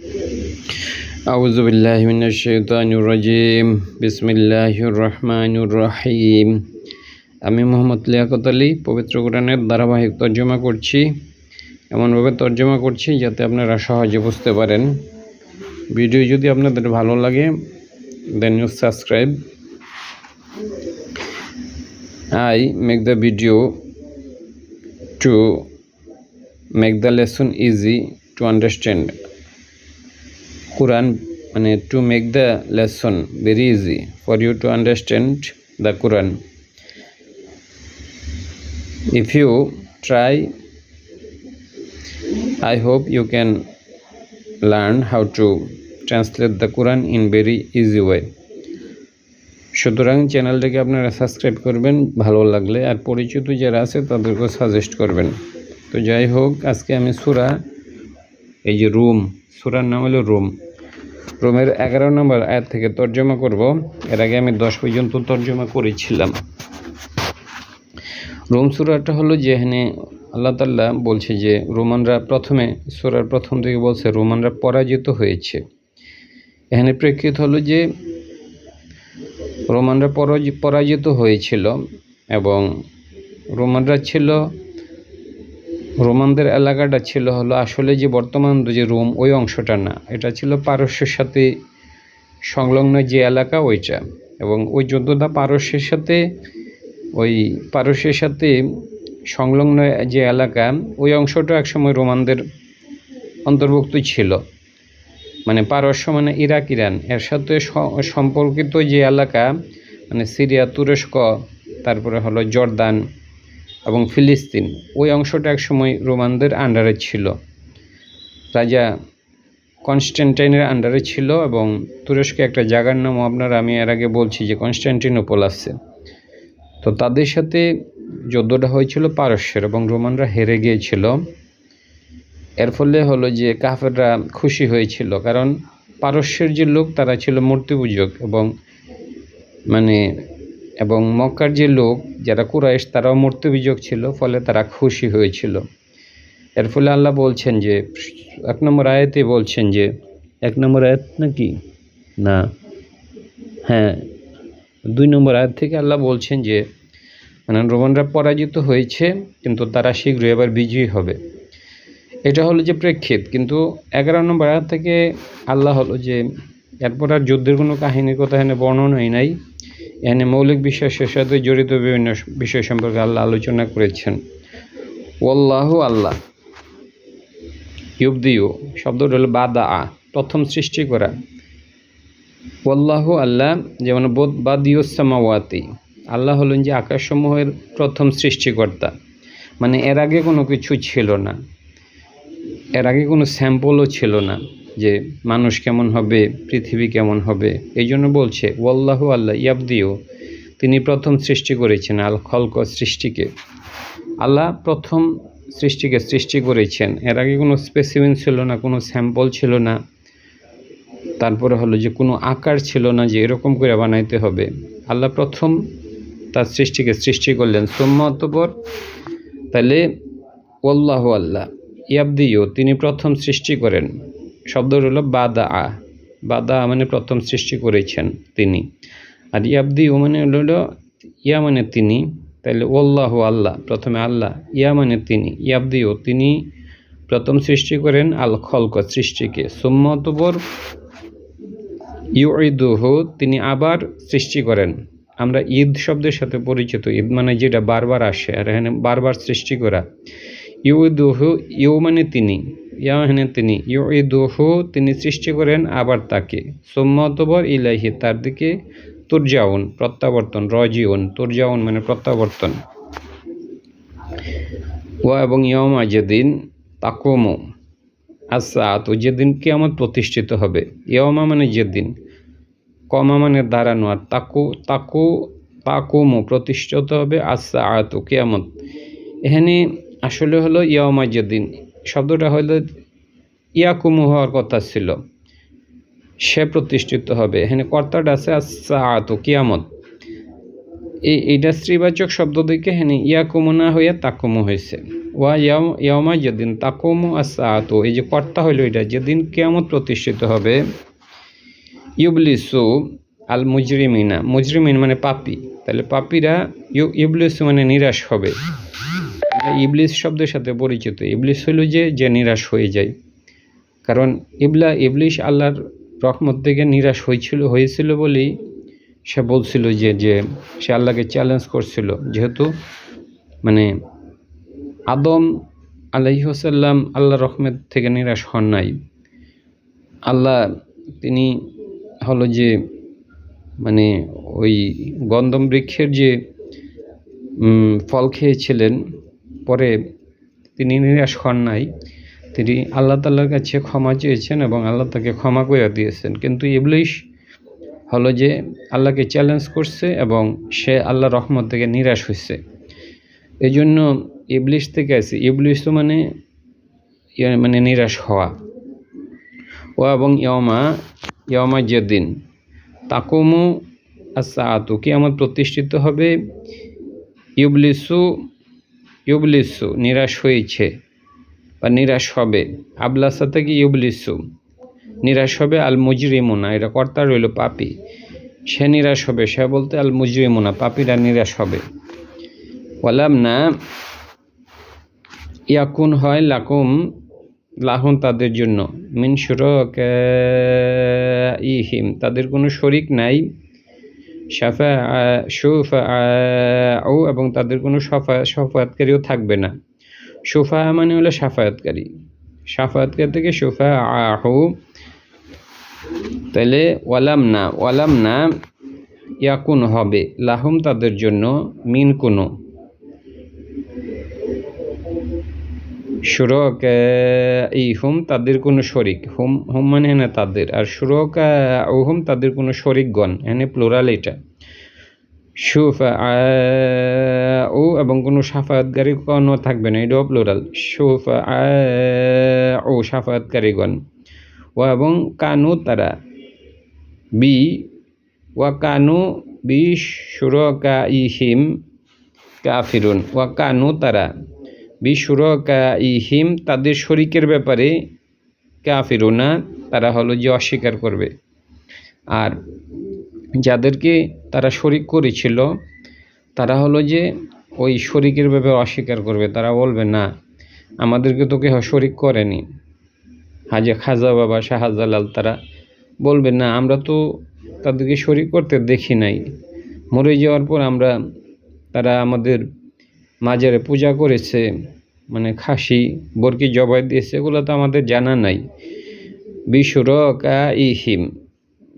আউযু বিল্লাহি মিনাশ শাইতানির রাজিম। বিসমিল্লাহির রহমানির রহিম। আমি মোহাম্মদ লিয়াকত আলী পবিত্র কোরআনের ধারাবাহিক তর্জমা করছি। এমনভাবে তর্জমা করছি যাতে আপনারা সহজে বুঝতে পারেন। ভিডিও যদি আপনাদের ভালো লাগে then you subscribe. I make the video to make the lesson easy to understand. Quran to make the lesson very easy for you to understand the Quran. If you try, I hope you can learn how to translate the Quran in very easy way. সুতরাং চ্যানেলটাকে আপনারা subscribe করবেন ভালো লাগলে, আর পরিচিত যারা আছে তাদেরকে সাজেস্ট করবেন। তো যাই হোক, আজকে আমি সূরা এই যে রুম, সূরার নাম হলো রুম, রুমের 11 নম্বর আয়াত থেকে তর্জমা করব। এর আগে আমি 10 পর্যন্ত তর্জমা করেছিলাম। রুম সূরাটা হলো যে এখানে আল্লাহ তাআলা বলছে যে রোমানরা প্রথমে সূরার প্রথম থেকে বলছে রোমানরা পরাজিত হয়েছে। এখানে প্রেক্ষিত হলো যে রোমানরা পরাজিত হয়েছিল এবং রোমানরা ছিল, রোমানদের এলাকাটা ছিল হলো আসলে যে বর্তমান যে রোম ওই অংশটা না, এটা ছিল পারস্যের সাথে সংলগ্ন যে এলাকা ওইটা। এবং ওই যুদ্ধটা পারস্যের সাথে সংলগ্ন যে এলাকা ওই অংশটা একসময় রোমানদের অন্তর্ভুক্ত ছিল। মানে পারস্য মানে ইরাক, ইরান, এর সাথে সম্পর্কিত যে এলাকা মানে সিরিয়া, তুরস্ক, তারপরে হলো জর্দান এবং ফিলিস্তিন, ওই অংশটা একসময় রোমানদের আন্ডারে ছিল, রাজা কনস্ট্যান্টাইনের আন্ডারে ছিল। এবং তুরস্কে একটা জায়গার নামও আমি এর আগে বলছি যে কনস্ট্যান্টিনোপল আছে। তো তাদের সাথে যুদ্ধটা হয়েছিল পারস্যের এবং রোমানরা হেরে গিয়েছিল। এর ফলে হলো যে কাফেররা খুশি হয়েছিল, কারণ পারস্যের যে লোক তারা ছিল মূর্তি পূজক এবং মক্কার যে লোক যারা কুরাইশ তারাও মূর্তি পূজক ছিল, ফলে তারা খুশি হয়েছিল। এর ফলে আল্লাহ বলছেন যে 1 নম্বর আয়াতে বলছেন যে 1 নম্বর আয়াত নাকি না, হ্যাঁ 2 নম্বর আয়াত থেকে আল্লাহ বলছেন যে রোমানরা পরাজিত হয়েছে কিন্তু তারা শীঘ্রই আবার বিজয়ী হবে। এটা হলো যে প্রেক্ষিত। কিন্তু 11 নম্বর আয়াত থেকে আল্লাহ হলো যে এরপর আর যুদ্ধের কোনো কাহিনীর কথা এখানে বর্ণনাই নাই। এখানে মৌলিক বিশ্বাসের সাথে জড়িত বিভিন্ন বিষয় সম্পর্কে আল্লাহ আলোচনা করেছেন। ওয়াল্লাহু আল্লাহ, ইউবদিউ শব্দটা হলো বাদা, প্রথম সৃষ্টি করা। ওয়াল্লাহু আল্লাহ, যেমন বাদিউস সামাওয়াতি, আল্লাহ হলেন যে আকাশসমূহের প্রথম সৃষ্টিকর্তা। মানে এর আগে কোনো কিছু ছিল না, এর আগে কোনো স্যাম্পলও ছিল না যে মানুষ কেমন হবে, পৃথিবী কেমন হবে। এই জন্য বলছে ওয়াল্লাহু আল্লাহ ইয়াবদিউ, তিনি প্রথম সৃষ্টি করেছেন আল খলক, সৃষ্টিকে। আল্লাহ প্রথম সৃষ্টিকে সৃষ্টি করেছেন। এর আগে কোনো স্পেসিমেন ছিল না, কোনো স্যাম্পল ছিল না, তারপরে হলো যে কোনো আকার ছিল না যে এরকম করে বানাইতে হবে। আল্লাহ প্রথম তার সৃষ্টিকে সৃষ্টি করলেন। সুম্মা অতঃপর, তাহলে ওয়াল্লাহু আল্লাহ ইয়াবদিউ, তিনি প্রথম সৃষ্টি করেন। শব্দ হলো বাদা মানে প্রথম সৃষ্টি করেছেন তিনি, আর ইয়াবদিউ মানে হলো ইয়া মানে তিনি। তাহলে ওয়াল্লাহু আল্লাহ, প্রথমে আল্লাহ, ইয়া মানে তিনি, ইয়াবদিউ তিনি প্রথম সৃষ্টি করেন আল খলক, সৃষ্টিকে। সুম্মা অতঃপর ইউঈদুহু, তিনি আবার সৃষ্টি করেন। আমরা ঈদ শব্দের সাথে পরিচিত, ঈদ মানে যেটা বারবার আসে, আর এখানে বারবার সৃষ্টি করা। ইউঈদুহু, ইউ মানে তিনি, ইয়া মানে তিনি, ইউঈদুহু তিনি সৃষ্টি করেন আবার তাকে। সুম্মা অতঃপর ইলাইহি, তার দিকে, তুরজাউন প্রত্যাবর্তন, রজিউন তুরজাউন মানে প্রত্যাবর্তন। ওয়া এবং ইয়াউমা যেদিন, তাকুমু আস-সাআতু যেদিন কিয়ামত প্রতিষ্ঠিত হবে। ইয়াউমা মানে যেদিন, কমা মানে দাঁড়ানো, আর তাকুমু প্রতিষ্ঠিত হবে, আস-সাআতু কিয়ামত। এখানে আসলে হলো ইয়াউমা যেদিন, শব্দটা হলো ইয়াকুমু হওয়ার কথা ছিল, সে প্রতিষ্ঠিত হবে। এখানে কর্তাটা আছে আস-সাআতু কিয়ামত। এইটা স্ত্রীবাচক শব্দ দেখে এখানে ইয়াকুমু না হইয়া তাকুমু হয়েছে। ওয়া ইয়ামা যেদিন তাকুমু আস-সাআতু, এই যে কর্তা হইল এটা, যেদিন কিয়ামত প্রতিষ্ঠিত হবে, ইবলিসু আল মুজরিমিনা, মুজরিমিন মানে পাপী, তাহলে পাপীরা ইবলিসু মানে নিরাশ হবে। ইবলিস শব্দের সাথে পরিচিত। ইবলিস হইল যে নিরাশ হয়ে যায়, কারণ ইবলিশ আল্লাহর রহমত থেকে নিরাশ হয়েছিল বলেই সে বলছিল যে সে আল্লাহকে চ্যালেঞ্জ করছিল, যেহেতু মানে আদম আলাইহিসসালাম আল্লাহর রহমত থেকে নিরাশ হন নাই। আল্লাহ তিনি হলো যে মানে ওই গন্ধম বৃক্ষের যে ফল খেয়েছিলেন, পরে তিনি নিরাশ হন নাই, তিনি আল্লাহ তাআলার কাছে ক্ষমা চেয়েছেন এবং আল্লাহ তাকে ক্ষমা করে দিয়েছেন। কিন্তু ইবলিশ হলো যে আল্লাহকে চ্যালেঞ্জ করছে এবং সে আল্লাহর রহমত থেকে নিরাশ হয়েছে। এই জন্য ইবলিশ থেকে আছে, ইবলিশ তো মানে নিরাশ হওয়া। ও এবং ইয়মা যেদিন তাকুমু আস-সাআতু, কিয়ামত প্রতিষ্ঠিত হবে, ইবলিসু নিরাশ হয়েছে বা নিরাশ হবে, আবলাসা থেকে ইবলিসু নিরাশ হবে, আল মুজরিমুনা এটা কর্তা রইল পাপী, সে নিরাশ হবে, সে বলতে আল মুজরিমুনা পাপীরা নিরাশ হবে। ওয়ালাম না ইয়াকুন হয় লাহুম তাদের জন্য, মিন শুরাকাইহিম তাদের কোনো শরিক নাই, শুফাআউ এবং তাদের কোনো শাফায়াতকারীও থাকবে না। শুফা মানে হলো শাফায়াতকারী থেকে শুফাআহু, তাহলে ওয়ালাম না ইয়াকুন হবে লাহুম তাদের জন্য, মিন কোনো শুরাকাইহুম তাদের কোনো শরিক, হুম মানে না তাদের, আর শুরাকাউহুম তাদের কোনো শরিকগণ, এখানে প্লুরাল এটা। শুফাআউ এবং কোনো শাফায়াতকারীগণ থাকবে না, এটাও প্লুরাল। শুফাআউ শাফায়াতকারীগণ। ও এবং কানু তারা বি শুরাকাইহিম কাফিরুন, ওয়া কানু তারা বিশুরাকাইহিম তাদের শরিকের ব্যাপারে কাফিরুনা তারা হলো যে অস্বীকার করবে। আর যাদেরকে তারা শরিক করেছিল তারা হলো যে ওই শরিকের ব্যাপারে অস্বীকার করবে, তারা বলবে না আমাদেরকে তো কেউ শরিক করেনি। খাজা বাবা শাহজালাল তারা বলবে না আমরা তো তাদেরকে শরিক করতে দেখি নাই, মরে যাওয়ার পর তারা আমাদের মাজারে পূজা করেছে, মানে খাসি বরকি জবাই দিয়েছে, এগুলো তো আমাদের জানা নাই।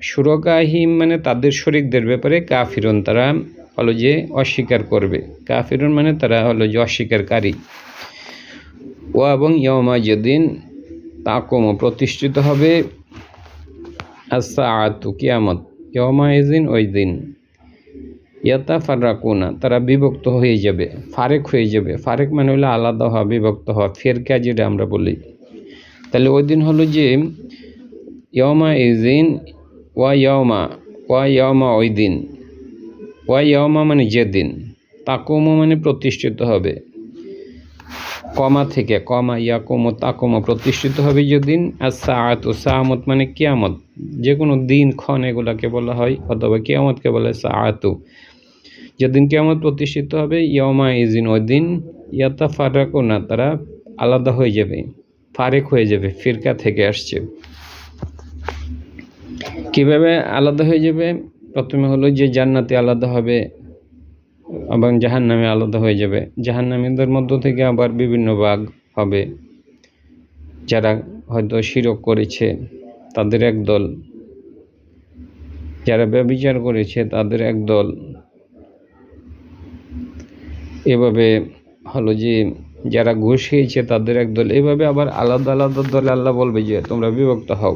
শুরাকাইহিম মানে তাদের শরিকদের ব্যাপারে কাফিরুন তারা হলো যে অস্বীকার করবে, কাফিরুন মানে তারা হলো যে অস্বীকারী। ও এবং ইয়মা যেদিন তাকুম প্রতিষ্ঠিত হবে আস-সাআতু কিয়ামত, ইয়মা এদিন ওই দিন, ইয়াতাফাররাকুনা তারা বিভক্ত হয়ে যাবে, ফারেক হয়ে যাবে। ফারেক মানে হলো আলাদা হওয়া, বিভক্ত হওয়া, ফেরকা যেটা আমরা বলি। তাহলে ওই দিন হলো যে ইয়মা এদিন ওয়া ইয়মা ওই দিন, ওয়া ইয়মা মানে যেদিন, তাকুম মানে প্রতিষ্ঠিত হবে, ইয়াকুমু তাকুমু প্রতিষ্ঠিত হবে যেদিন, আস-সাআতু সাআমত মানে কিয়ামত, যে কোনো দিন ক্ষণ এগুলাকে বলা হয়, অথবা কিয়ামতকে বলে সাআতু। যেদিন কিয়ামত প্রতিষ্ঠিত হবে, ইয়মা ইজিন ওই দিন, ইয়াতাফাররাকুনা তারা আলাদা হয়ে যাবে, ফারেক হয়ে যাবে, ফিরকা থেকে আসছে। কিভাবে আলাদা হয়ে যাবে? প্রথমে হলো যে জান্নাতে আলাদা হবে এবং জাহান্নামে আলাদা হয়ে যাবে। জাহান্নামীদের মধ্য থেকে আবার বিভিন্ন ভাগ হবে, যারা হয়তো শিরক করেছে তাদের এক দল, যারা ব্যভিচার করেছে তাদের এক দল, এভাবে হলো যে যারা ঘুষ খেয়েছে তাদের এক দল, এভাবে আবার আলাদা আলাদা দলে আল্লাহ বলবে যে তোমরা বিভক্ত হও।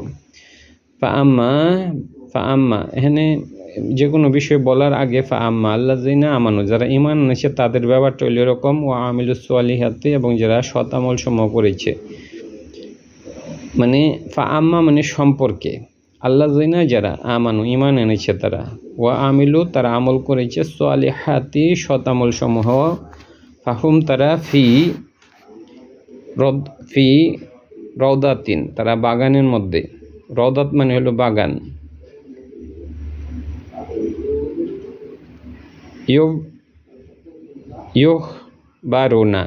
ফাআম্মা এখানে যে কোনো বিষয় বলার আগে ফাআম্মা আল্লাযিনা আমানু যারা ঈমান এনেছে তাদের ব্যাপারটা হলো এরকম, ওয়া আমিলুস সালিহাতি এবং যারা সৎ আমল সমূহ করেছে। মানে ফাআম্মা মানে সম্পর্কে, আল্লাযিনা যারা আমানু ঈমান এনেছে তারা, ওয়া আমিলু তারা আমল করেছে, সালিহাতি সৎ আমল সমূহ, ফাহুম তারা ফি রওদাতিন, তারা বাগানের মধ্যে। রওদাত মানে হলো বাগান। ইউহ বারুনা,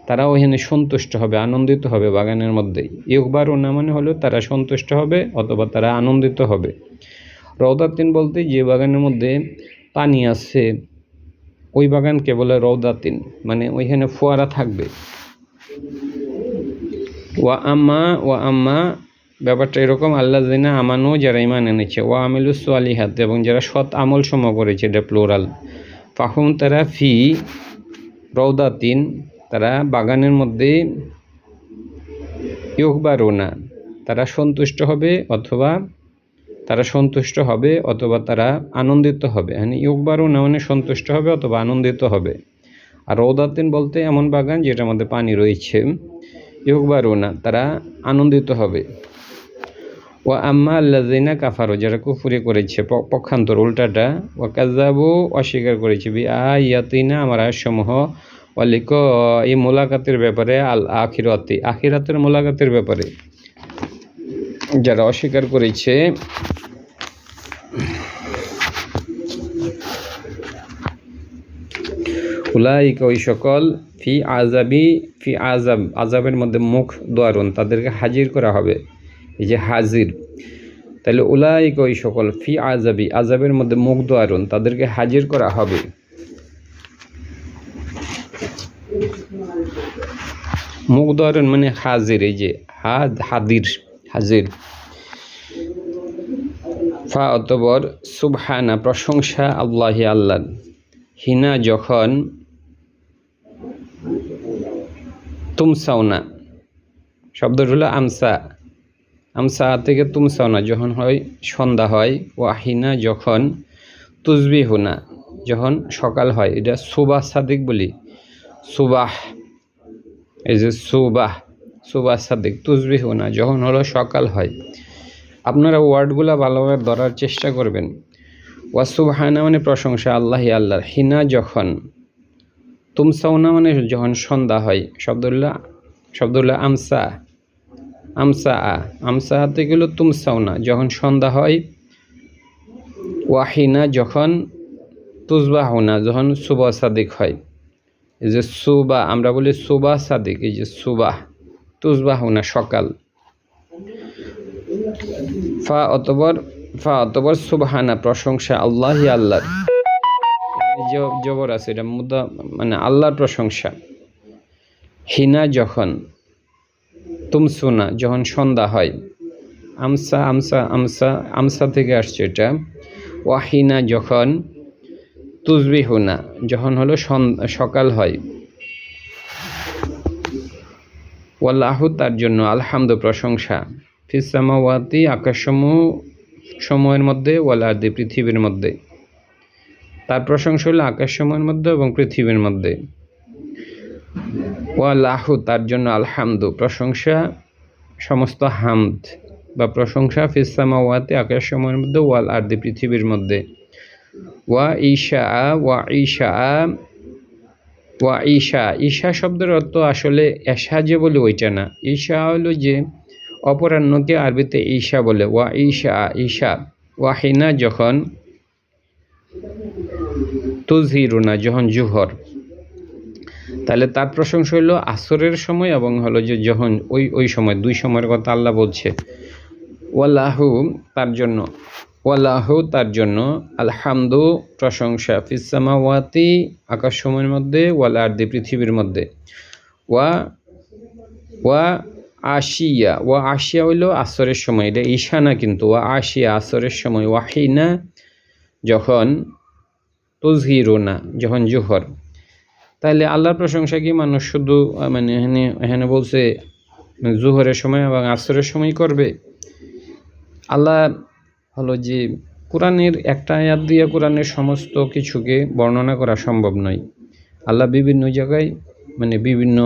তারা ওখানে সন্তুষ্ট হবে, আনন্দিত হবে বাগানের মধ্যে। ইউহ বারুনা মানে হলো তারা সন্তুষ্ট হবে অথবা তারা আনন্দিত হবে। রওদাতিন বলতে যে বাগানের মধ্যে পানি আছে ওই বাগানকে বলে রওদাতিন, মানে ওইখানে ফোয়ারা থাকবে। ওয়া আম্মা ব্যাপারটা এরকম, আল্লাহ জিনা আমানু, যারা ইমান এনেছে, ওয়া আমিলুস সালিহাত, এবং যারা সৎ আমল সম করেছে, এটা প্লোরাল। ফাহুম, তারা ফি রওদাতিন, তারা বাগানের মধ্যে। ইউহবারুনা, তারা সন্তুষ্ট হবে অথবা তারা আনন্দিত হবে। মানে ইউহবারুনা মানে সন্তুষ্ট হবে অথবা আনন্দিত হবে। আর রওদাতিন বলতে এমন বাগান যেটার মধ্যে পানি রয়েছে। ইউহবারুনা, তারা আনন্দিত হবে। ওয়া আম্মা আল্লাযিনা কাফারু, যারা কুফরি করেছে, পক্ষান্তর উল্টাটা। ওয়া কাযাবু, অস্বীকার করেছে, বিআয়াতিনা, আমার আয়াতসমূহ, ওয়া লিকাই, মুলাকাতের ব্যাপারে, আল আখিরাতি, আখিরাতের মুলাকাতের ব্যাপারে যারা অস্বীকার করেছে, উলাইকা, ওই সকল, ফি আযাবের মধ্যে মুখ দোয়ারুন, তাদেরকে হাজির করা হবে। এই যে হাজির, তাহলে উলাইকা, ওই সকল, ফি আযাবের মধ্যে মুখ দোয়ারুন, তাদেরকে হাজির করা হবে। মুখ দোয়ারুন মানে হাজির, এই যে হাজির। ফা অতঃপর, সুবহানা, প্রশংসা, আল্লাহি, আল্লাহর, হিনা, যখন, তুমসাউনা, শব্দটা হলো আমসা থেকে তুমসাউনা, যখন হয় সন্ধ্যা হয়। ওয়াহিনা, যখন, তুসবিহুনা, যখন সকাল হয়। এটা সুবাহ সাদিক বলি, সুবাহ, এই যে সুবাহ সাদিক, তুসবিহুনা, যখন হলো সকাল হয়। আপনারা ওয়ার্ডগুলো ভালোভাবে ধরার চেষ্টা করবেন। ওয়া সুবহানা মানে প্রশংসা, আল্লাহি, আল্লাহর, হিনা, যখন, তুমসাউনা মানে যখন সন্ধ্যা হয়। শব্দগুলো আমসা থেকে হলো তুমসাউনা, যখন সন্ধ্যা হয়। ওয়াহিনা, যখন, তুসবাহুনা, যখন সুবাহ সাদিক হয়। এই যে সুবাহ, আমরা বলি সুবাহ সাদিক, এই যে সুবাহ, তুসবাহুনা, সকাল। ফা অতঃপর সুবহানা, প্রশংসা, আল্লাহি, আল্লাহর, জবর আছে, এটা মুদা, মানে আল্লাহর প্রশংসা। হিনা, যখন, তুমসুনা, যখন সন্ধ্যা হয়। আমসা থেকে আসছে এটা। ওয়াহিনা, যখন, তুসবিহুনা, যখন হলো সকাল হয়। ওয়াল্লাহু, তার জন্য, আলহামদু, প্রশংসা, ফিস সামাওয়াতি, আকাশসমূহের মধ্যে, ওয়াল আরদি, পৃথিবীর মধ্যে। তার প্রশংসা হলো আকাশসমূহের মধ্যে এবং পৃথিবীর মধ্যে। ওয়াল্লাহু, তার জন্য, আলহামদু, প্রশংসা, সমস্ত হামদ বা প্রশংসা, ফিস সামাওয়াতি, আকাশসমূহের মধ্যে, ওয়াল আরদি, পৃথিবীর মধ্যে। ওয়া ঈশা শব্দের অর্থ আসলে এশা যে বলে ওইটা না। ঈশা হলো যে অপরাহ্নকে আরবিতে ঈশা বলে। ওয়া ঈশা। ওয়াহিনা, যখন, তুজহিরুনা, যখন জুহর। তাহলে তার প্রশংসা হলো আসরের সময় এবং হলো যে যখন ওই সময়, দুই সময়ের কথা আল্লাহ বলছে। ওয়াল্লাহু, তার জন্য, আলহামদু, প্রশংসা, ফিস সামাওয়াতি, আকাশসমূহের মধ্যে, ওয়াল আরদি, পৃথিবীর মধ্যে। ওয়া আশিয়া হইল আসরের সময়, এটা ঈশা না কিন্তু। ওয়া আশিয়া, আসরের সময়। ওয়াহিনা, যখন, তুজহিরুনা, যখন জুহর। তাহলে আল্লাহর প্রশংসা কি মানুষ শুধু মানে এখানে বলছে জুহরের সময় এবং আসরের সময় করবে? আল্লাহ হলো যে কোরআনের একটা আয়াত দিয়ে কোরআনের সমস্ত কিছুকে বর্ণনা করা সম্ভব নয়। আল্লাহ বিভিন্ন জায়গায় বিভিন্ন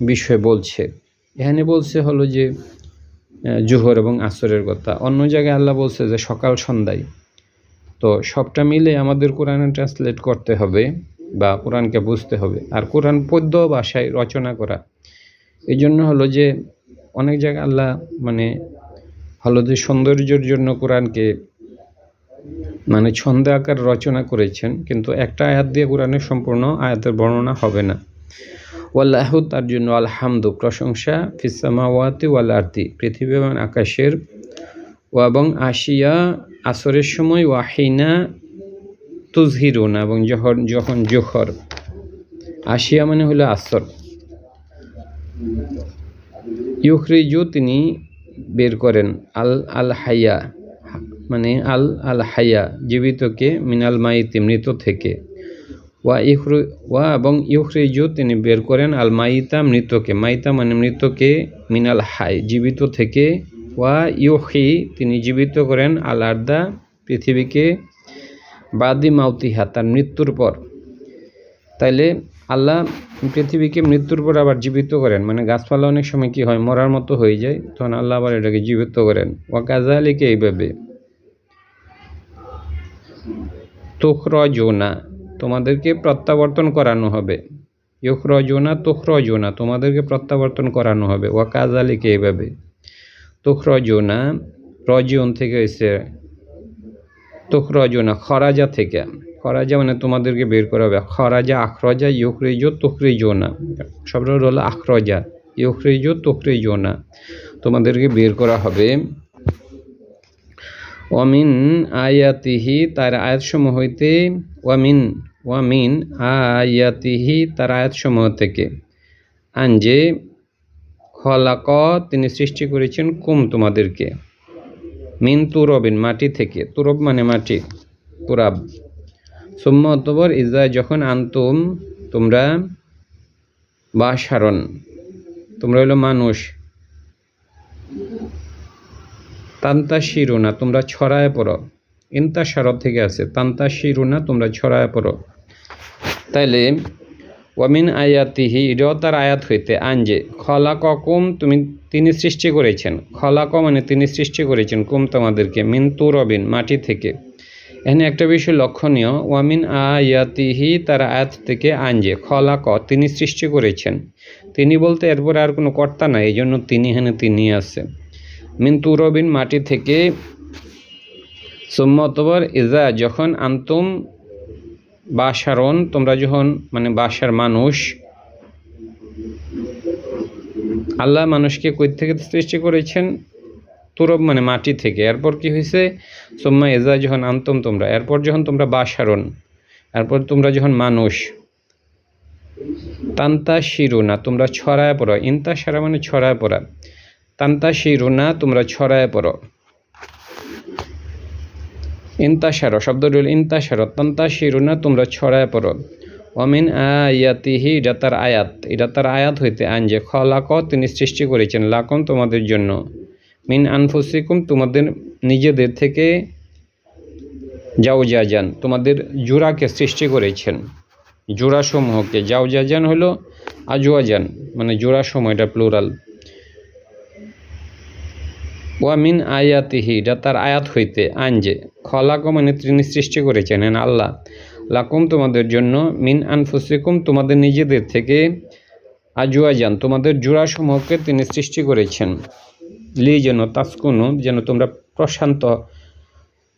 বিষয় বলছে। এখানে বলছে হলো যে জুহর এবং আসরের কথা, অন্য জায়গায় আল্লাহ বলছে যে সকাল সন্ধ্যায়। তো সবটা মিলে আমাদের কোরআনে ট্রান্সলেট করতে হবে বা কোরআনকে বুঝতে হবে। আর কোরআন পদ্য ভাষায় রচনা করা, এই জন্য হলো যে অনেক জায়গায় আল্লাহ মানে হলো যে সৌন্দর্যের জন্য কোরআনকে মানে ছন্দে আকার রচনা করেছেন, কিন্তু একটা আয়াত দিয়ে কোরআনের সম্পূর্ণ আয়াতের বর্ণনা হবে না। ওয়াল্লাহু, তার জন্য আলহামদু, প্রশংসা, ফিসসামাওয়াতি ওয়াল আরদি, পৃথিবী এবং আকাশের, ও এবং আশিয়া, আসরের সময়, ওয়াহিনা তুজহিরুনা, এবং যখন জোহর। আশিয়া মানে হলো আসর। ইউখরিজু, তিনি বের করেন, আল হাইয়া মানে আল হাইয়া, জীবিতকে, মিনাল মাইতি, মৃত থেকে, এবং ইউখরিজু, তিনি বের করেন, আল মাইতা, মৃতকে, মাইতা মানে মৃতকে, মিনাল হাই, জীবিত থেকে, ওয়া ইউহি, তিনি জীবিত করেন, আল আরদা, পৃথিবীকে, বাদি মাউতিহা, তার মৃত্যুর পর। তাইলে আল্লাহ পৃথিবীকে মৃত্যুর পর আবার জীবিত করেন, মানে গাছপালা অনেক সময় কি হয়, মরার মতো হয়ে যায়, তখন আল্লাহ আবার এটাকে জীবিত করেন। ওয়া কাযালিকা, এইভাবে, তুখরাজুনা, তোমাদেরকে প্রত্যাবর্তন করানো হবে। ইউখরাজুনা তুখরাজুনা, তোমাদেরকে প্রত্যাবর্তন করানো হবে। ওয়া কাযালিকা, এইভাবে, তুখরাজুনা, রজিউন থেকে হয়েছে, তুখরাজুনা খরাজা থেকে, খরাজা মানে তোমাদেরকে বের করা হবে। খরাজা, আখরাজা, ইউখরিজু, তুখরিজুনা, শব্দ হলো আখরাজা, ইউখরিজু, তুখরিজুনা, তোমাদেরকে বের করা হবে। ওয়ামিন আয়াতিহি, তার আয়াতসমূহ হইতে, ওয়ামিন আয়াতিহি, তার আয়াতসমূহ থেকে, আনজে, খলাক, তিনি সৃষ্টি করেছেন, কুম, তোমাদেরকে, মিন তুরবিন, মাটি থেকে, তুরব মানে মাটি, তুরাব, সুম্মা, অতঃপর, ইজা, যখন, আনতুম, তোমরা, বাশারন, তোমরা হলো মানুষ, তান্তাশিরুনা, তোমরা ছড়ায় পড়ো, ইন্তাশারত থেকে আছে, তান্তাশিরুনা, তোমরা ছড়ায় পড়ো। তাইলে ওয়ামিন আয়াতিহি, এটাও তার আয়াত হইতে, আনজে, খলাকুম, তিনি সৃষ্টি করেছেন, খলাক মানে তিনি সৃষ্টি করেছেন, কুম, তোমাদেরকে, মিন তুরবিন, মাটি থেকে। এখানে একটা বিষয় লক্ষণীয়, ওয়ামিন আয়াতিহি, তার আয়াত থেকে, আনজে, খলাক, তিনি সৃষ্টি করেছেন, তিনি বলতে এরপরে আর কোনো কর্তা নাই, এই জন্য তিনি, এখানে তিনি আছে। মিন তুরবিন, মাটি থেকে, সুম্মা, অতঃপর, ইজা, যখন, আনতুম, বাশারন, তোমরা যখন, মানে বাশার, মানুষ, আল্লাহ মানুষকে কই থেকে সৃষ্টি করেছেন, তুরব মানে মাটি থেকে। এরপর কি হয়েছে, সুম্মা ইজা, যখন, আনতুম, তোমরা, এরপর যখন তোমরা বাশারন, এরপর তোমরা যখন মানুষ, তান্তাশিরুনা, তোমরা ছড়ায় পড়ো, ইন্তাশারা মানে ছড়ায় পড়া, তান্তাশিরুনা, তোমরা ছড়ায় পড়ো, ইন্তাশার, শব্দটি হল ইন্তাশার, তান্তাশিরুনা, তোমরা ছড়ায় পড়ো। ওয়ামিন আয়াতিহি, এটা তার আয়াত, এটা তার আয়াত হইতে, আনজে, খলাক, তিনি সৃষ্টি করেছেন, লাকুম, তোমাদের জন্য, মিন আনফুসিকুম, তোমাদের নিজেদের থেকে, জাওজাজান, তোমাদের জোড়াকে সৃষ্টি করেছেন, জোড়াসমূহকে, জাওজাজান হলো আজওয়াজান মানে জোড়াসমূহ, এটা প্লুরাল। ওয়ামিন আয়াতিহি, এটা তার আয়াত হইতে, আনজে, খলাক মানে তিনি সৃষ্টি করেছেন, আল্লাহ, লাকুম, তোমাদের জন্য, মিন আনফুসিকুম, তোমাদের নিজেদের থেকে, আজওয়াজান, তোমাদের জোড়াসমূহকে তিনি সৃষ্টি করেছেন, লি, যেন, তাসকুনু, যেন তোমরা প্রশান্ত,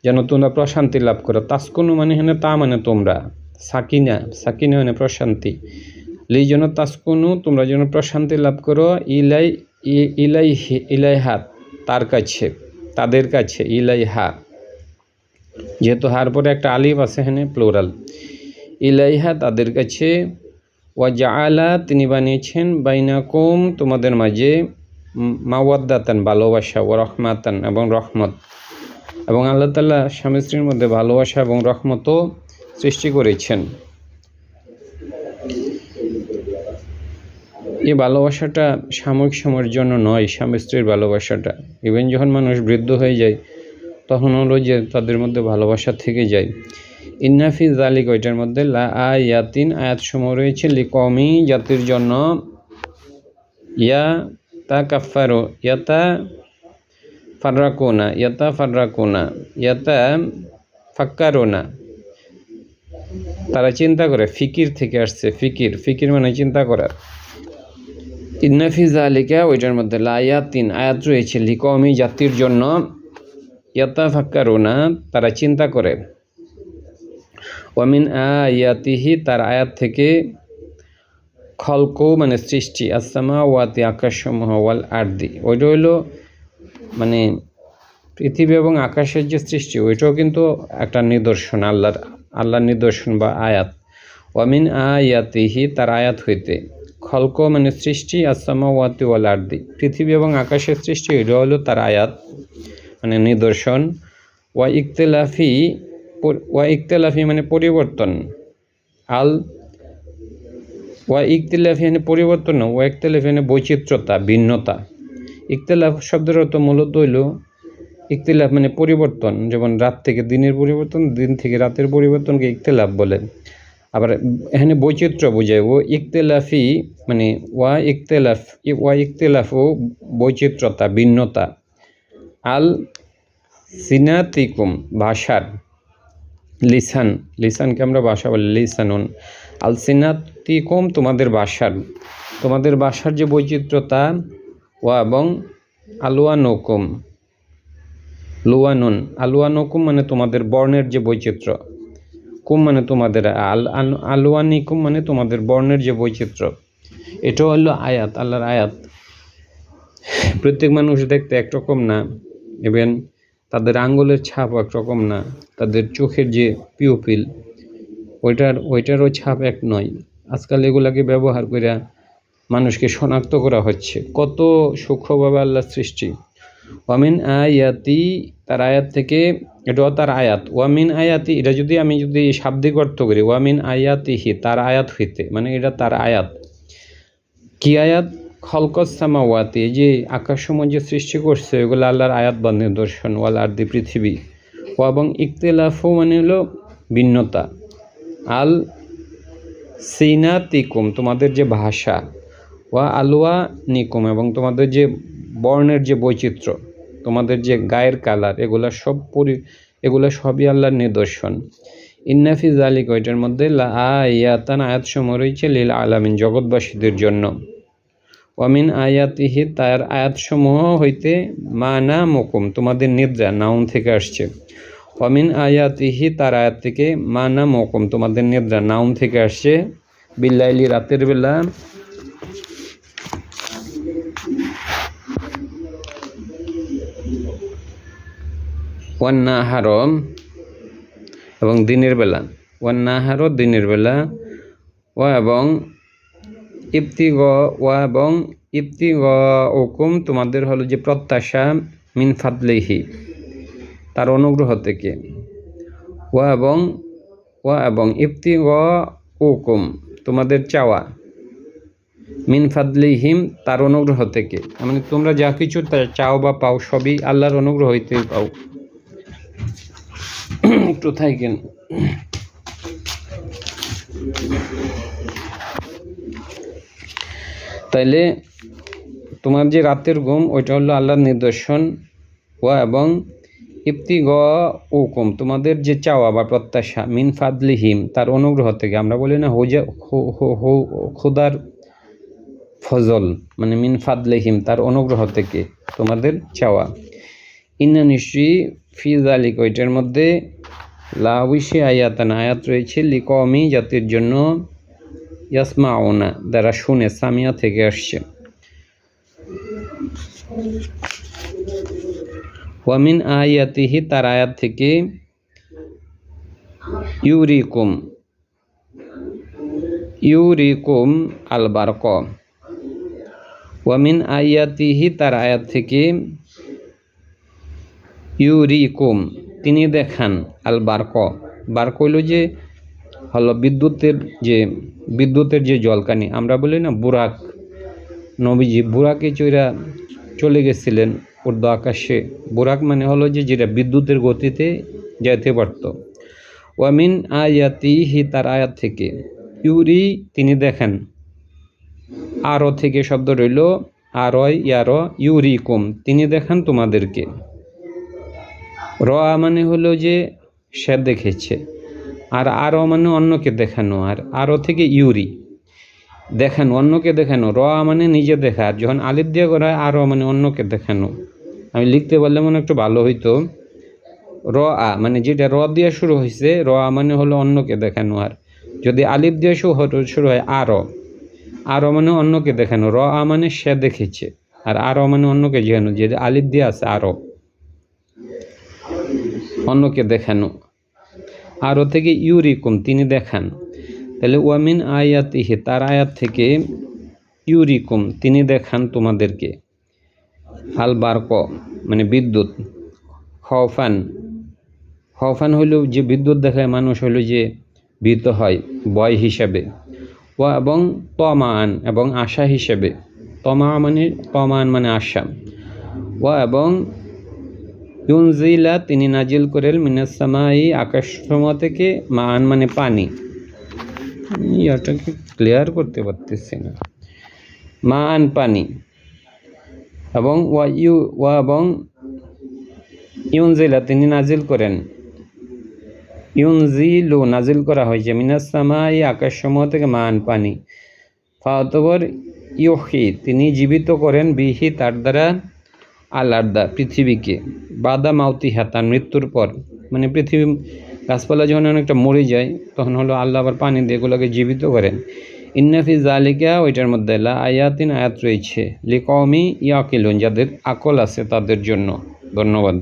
যেন তোমরা প্রশান্তি লাভ করো। তাসকুনু মানে এখানে তা মানে তোমরা, সাকিনা, সাকিনা মানে প্রশান্তি, লি, যেন, তাসকুনু, তোমরা যেন প্রশান্তি লাভ করো, ইলাইহা, তার কাছে, তাদের কাছে, ইলাইহা, যেহেতু হার পরে একটা আলিফ আছে এখানে, প্লুরাল, ইলাইহা, তাদের কাছে। ওয়া জাআলা, তিনি বানিয়েছেন, বাইনাকুম, তোমাদের মাঝে, মাওয়াদ্দাতান, ভালোবাসা, ওয়া রহমাতান, এবং রহমত, এবং আল্লাহ তাআলা স্বামী স্ত্রীর মধ্যে ভালোবাসা এবং রহমতও সৃষ্টি করেছেন। এই ভালোবাসাটা সাময়িক সময়ের জন্য নয়, স্বামী স্ত্রীর ভালোবাসাটা, ইভেন যখন মানুষ বৃদ্ধ হয়ে যায় তখন হলো যে তাদের মধ্যে ভালোবাসা থেকে যায়। ইন্নাফি যালিকা, এটার মধ্যে, লা আয়াতিন, আয়াতসমূহ রয়েছে, লিকওমি, জাতির জন্য, ইয়াতাকাফারু, ইয়াতাফাররাকুনা, ইয়াতাফাক্কারুনা, তারা চিন্তা করে, ফিকির থেকে আসছে, ফিকির, ফিকির মানে চিন্তা করার। ইন্না ফি যালিকা, ওইটার মধ্যে লায়াতিন, আয়াত রয়েছে, লিকওমি, জাতির জন্য, ইয়াতাফাক্কারুনা, তারা চিন্তা করে। ওয়ামিন আয়াতিহি, তার আয়াত থেকে, খলকু মানে সৃষ্টি, আসসামাওয়াতি, আকাশসমূহ, ওয়াল আরদি, ওইটা হইলো মানে পৃথিবী এবং আকাশের যে সৃষ্টি, ওইটাও কিন্তু একটা নিদর্শন, আল্লাহর নিদর্শন বা আয়াত। ওয়ামিন আয়াতিহি, তার আয়াত হইতে, খলক মানে সৃষ্টি, আসসামাওয়াতি ওয়াল আরদি, পৃথিবী এবং আকাশের সৃষ্টি, এটা হলো তার আয়াত মানে নিদর্শন। ওয়া ইখতিলাফি মানে পরিবর্তন, ওয়া ইখতিলাফি মানে পরিবর্তন না, ওয়া ইখতিলাফি মানে বৈচিত্র্যতা, ভিন্নতা। ইখতিলাফ শব্দের অর্থ মূলত হইল, ইখতিলাফ মানে পরিবর্তন, যেমন রাত থেকে দিনের পরিবর্তন, দিন থেকে রাতের পরিবর্তনকে ইখতিলাফ বলে। আবার এখানে বৈচিত্র্য বোঝায়, ও ইখতিলাফি মানে ওয়া ইখতিলাফ ও বৈচিত্র্যতা, ভিন্নতা। আল সিনাতিকুম, ভাষার, লিসানকে আমরা ভাষা বলি, লিসানুন। আল সিনাতিকুম, তোমাদের ভাষার যে বৈচিত্র্যতা। ওয়া এবং আলওয়ানুকুম, আলওয়ানুকুম মানে তোমাদের বর্ণের যে বৈচিত্র্য, কুম মানে তোমাদের, আলওয়ানিকুম মানে তোমাদের বর্ণের যে বৈচিত্র্য। এটাও হলো আয়াত, আল্লাহর আয়াত। প্রত্যেক মানুষ দেখতে একরকম না, ইভেন তাদের আঙ্গুলের ছাপ একরকম না, তাদের চোখের যে পিউপিল ওইটারও ছাপ এক নয়। আজকাল এগুলাকে ব্যবহার করে মানুষকে শনাক্ত করা হচ্ছে, কত সূক্ষ্মভাবে আল্লাহর সৃষ্টি। ওয়ামিন আয়াতি, তার আয়াত থেকে, এটাও তার আয়াত। ওয়ামিন আয়াতি, এটা আমি যদি শাব্দিক অর্থ করি, ওয়ামিন আয়াতিহি, তার আয়াত হইতে, মানে এটা তার আয়াত। কি আয়াত? খলকস সামাওয়াতি, যে আকাশসমূহ যে সৃষ্টি করছে, ওগুলো আল্লাহর আয়াত বা নিদর্শন। ওয়াল আরদি, পৃথিবী। ও এবং ইখতিলাফু মানে হলো ভিন্নতা। আল সিনাতিকুম, তোমাদের যে ভাষা। ওয়া আলওয়া নিকুম, এবং তোমাদের যে বর্ণের যে বৈচিত্র্য, তোমাদের যে গায়ের কালার, এগুলা সবই আল্লাহর নিদর্শন। ইন্না ফি যালিকা, ওইটার মধ্যে আয়াতান, আয়াতসমূহ রয়েছে, লিল আলামিন, জগৎবাসীদের জন্য। ওয়ামিন আয়াতিহি, তার আয়াতসমূহ হইতে, মানামুকুম, তোমাদের নিদ্রা, নাউন থেকে আসছে। ওয়ামিন আয়াতিহি, তার আয়াত থেকে, মানামুকুম, তোমাদের নিদ্রা, নাউন থেকে আসছে। বিল্লাইলি, রাতের বেলা। ওয়ান্নাহার, এবং দিনের বেলা। ওয়ান্নাহার, দিনের বেলা। ওয়া এবং ইবতিগাউকুম, তোমাদের হলো যে প্রত্যাশা, মিন ফাদলিহি, তার অনুগ্রহ থেকে। ওয়া এবং ইবতিগাউকুম, তোমাদের চাওয়া, মিন ফাদলিহিম, তার অনুগ্রহ থেকে। মানে তোমরা যা কিছু চাও বা পাও, সবই আল্লাহর অনুগ্রহ হইতে পাও। একটু থাকেন। তাইলে তোমার যে রাতের ঘুম, ওইটা হলো আল্লাহর নিদর্শন। ওয়া এবং ইবতিগাউকুম, তোমাদের যে চাওয়া বা প্রত্যাশা, মিন ফাদলিহিম, তার অনুগ্রহ থেকে। আমরা বলি না খোদার ফজল, মানে মিন ফাদলিহিম, তার অনুগ্রহ থেকে তোমাদের চাওয়া। ইন্না, নিশ্চয়ই, ফি যালিকা, ওইটার মধ্যে, লাউইশে আয়াতান, আয়াত রয়েছে, লিকওমি, জাতির জন্য, ইয়াসমাউনা, যারা শুনে, সামিয়া থেকে আসছে। ওয়ামিন আয়াতিহি, তার আয়াত থেকে, ইউরিকুম আল বারক। ওয়ামিন আয়াতিহি, তার আয়াত থেকে, ইউরিকুম, তিনি দেখান, আল বারক, বারক হইল যে হলো বিদ্যুতের যে জলকানি। আমরা বলি না বুরাক, নবীজি বুরাকে চলে গেছিলেন উর্দু আকাশে। বুরাক মানে হলো যে যেটা বিদ্যুতের গতিতে যেতে পারত। ওয়ামিন আয়াতিহি, তার আয়াত থেকে, ইউরি, তিনি দেখেন। আরো থেকে শব্দ রইল, আরয় ইয়ারো, ইউরিকুম, তিনি দেখান তোমাদেরকে। র মানে হলো যে সে দেখেছে, আর আরও মানে অন্যকে দেখানো, আর আরও থেকে ইউরি দেখানো, অন্যকে দেখানো। র মানে নিজে দেখা, আর যখন আলিফ দিয়ে করা হয় আরও মানে অন্যকে দেখানো। আমি লিখতে পারলে মনে একটু ভালো হইতো। র আ মানে যেটা র দিয়ে শুরু হয়েছে, র আ মানে হলো অন্যকে দেখানো, আর যদি আলিফ দিয়ে শুরু হয় আরও মানে অন্যকে দেখানো। র আ মানে সে দেখেছে, আর আরও মানে অন্যকে দেখানো, যে আলিফ দিয়ে আছে আরও, অন্যকে দেখানো। আরও থেকে ইউরিকুম তিনি দেখান। তাহলে ওয়ামিন আয়াতিহি তার আয়াত থেকে, ইউরিকুম তিনি দেখান তোমাদেরকে, আল বারক মানে বিদ্যুৎ, খওফান খওফান হইল যে বিদ্যুৎ দেখায় মানুষ হইল যে ভীত হয় ভয় হিসাবে, ওয়া এবং তমান এবং আশা হিসেবে, তমান মানে আশা, ওয়া এবং ইউনজিলা তিনি নাজিল করেন মিনাস সামাই আকাশসমূহ থেকে, মান মানে পানি। ইয়াটাকে ক্লিয়ার করতে পারতেছি না। মান পানি, এবং ওয়া এবং ইউনজিলা তিনি নাজিল করেন, ইউনজিলু নাজিল করা হয়েছে, মিনাস সামাই আকাশসমূহ থেকে মান পানি। ফাতবর ইউহি তিনি জীবিত করেন, বিহি তার দ্বারা, আলাদা পৃথিবীকে, বাদা মাউতিহা তার মৃত্যুর পর, মানে পৃথিবী গাছপালা যখন অনেকটা মরে যায় তখন হলো আল্লাহ আবার পানি দিয়ে এগুলোকে জীবিত করেন। ইন্নাফি জালিকা ওইটার মধ্যে লা আয়াতিন আয়াত রয়েছে, লিকওমি ইয়াকিলুন যাদের আকল আছে তাদের জন্য। ধন্যবাদ।